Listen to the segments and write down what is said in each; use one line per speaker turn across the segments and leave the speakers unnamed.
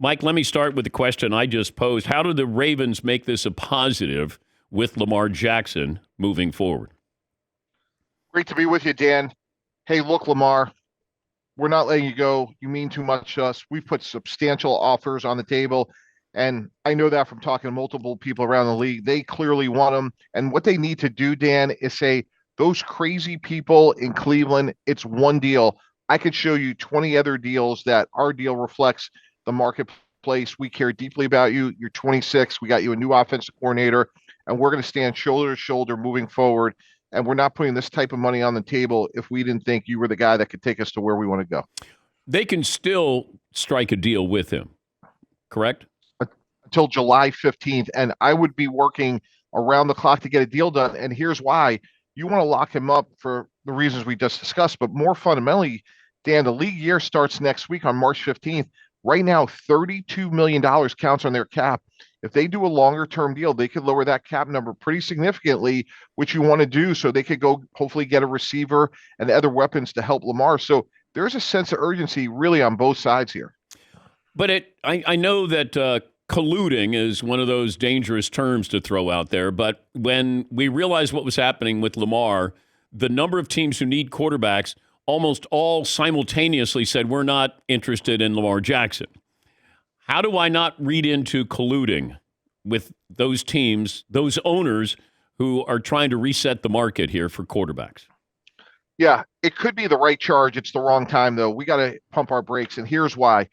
Mike, let me start with the question I just posed. How do the Ravens make this a positive with Lamar Jackson moving forward?
Great to be with you, Dan. Hey, look, Lamar, we're not letting you go. You mean too much to us. We've put substantial offers on the table, and I know that from talking to multiple people around the league. They clearly want him. And what they need to do, Dan, is say, those crazy people in Cleveland, it's one deal. I could show you 20 other deals that our deal reflects the marketplace. We care deeply about you. You're 26. We got you a new offensive coordinator, and we're going to stand shoulder to shoulder moving forward. And we're not putting this type of money on the table if we didn't think you were the guy that could take us to where we want to go.
They can still strike a deal with him, correct?
Until July 15th. And I would be working around the clock to get a deal done. And here's why. You want to lock him up for the reasons we just discussed. But more fundamentally, Dan, the league year starts next week on March 15th. Right now, $32 million counts on their cap. If they do a longer term deal, they could lower that cap number pretty significantly, which you want to do so they could go hopefully get a receiver and other weapons to help Lamar. So there's a sense of urgency really on both sides here.
But I know that colluding is one of those dangerous terms to throw out there. But when we realized what was happening with Lamar, the number of teams who need quarterbacks almost all simultaneously said, we're not interested in Lamar Jackson. How do I not read into colluding with those teams, those owners who are trying to reset the market here for quarterbacks?
Yeah, it could be the right charge. It's the wrong time, though. We got to pump our brakes, and here's why.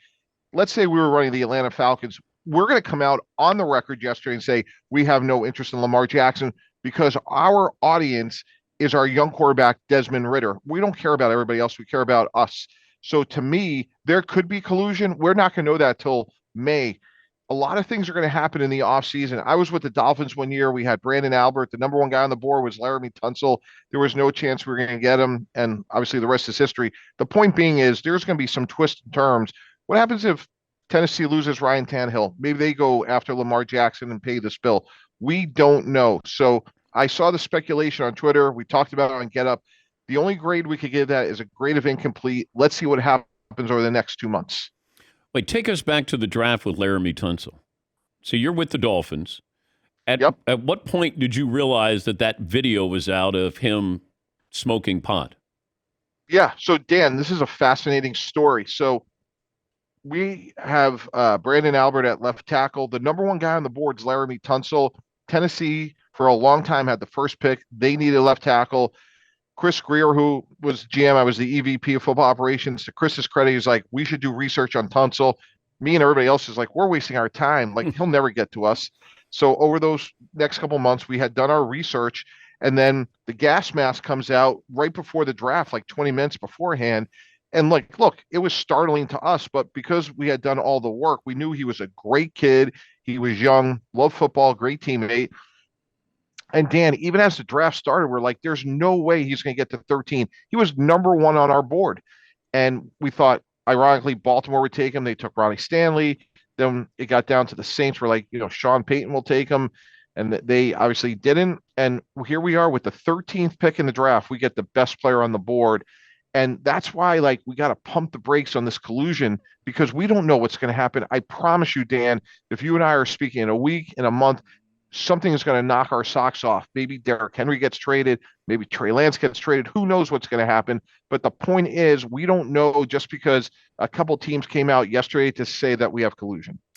Let's say we were running the Atlanta Falcons. We're going to come out on the record yesterday and say we have no interest in Lamar Jackson because our audience is our young quarterback, Desmond Ridder. We don't care about everybody else. We care about us. So to me, there could be collusion. We're not going to know that till May. A lot of things are going to happen in the offseason. I was with the Dolphins one year. We had Brandon Albert. The number one guy on the board was Laramie Tunsil. There was no chance we were going to get him. And obviously the rest is history. The point being is there's going to be some twist in terms. What happens if Tennessee loses Ryan Tannehill? Maybe they go after Lamar Jackson and pay this bill. We don't know. So I saw the speculation on Twitter. We talked about it on Get Up. The only grade we could give that is a grade of incomplete. Let's see what happens over the next 2 months.
Wait, take us back to the draft with Laramie Tunsil. So you're with the Dolphins. At what point did you realize that video was out of him smoking pot?
Yeah. So, Dan, this is a fascinating story. So we have Brandon Albert at left tackle. The number one guy on the board is Laramie Tunsil. Tennessee, for a long time, had the first pick. They needed left tackle. Chris Greer, who was GM, I was the EVP of football operations. To Chris's credit, he's like, we should do research on Tunsil. Me and everybody else is like, we're wasting our time. Like, he'll never get to us. So over those next couple months, we had done our research. And then the gas mask comes out right before the draft, like 20 minutes beforehand. And like, look, it was startling to us, but because we had done all the work, we knew he was a great kid. He was young, loved football, great teammate. And Dan, even as the draft started, we're like, there's no way he's going to get to 13. He was number one on our board. And we thought, ironically, Baltimore would take him. They took Ronnie Stanley. Then it got down to the Saints. We're like, Sean Payton will take him. And they obviously didn't. And here we are with the 13th pick in the draft. We get the best player on the board. And that's why, like, we got to pump the brakes on this collusion because we don't know what's going to happen. I promise you, Dan, if you and I are speaking in a week, in a month, something is going to knock our socks off. Maybe Derrick Henry gets traded. Maybe Trey Lance gets traded. Who knows what's going to happen? But the point is, we don't know just because a couple teams came out yesterday to say that we have collusion.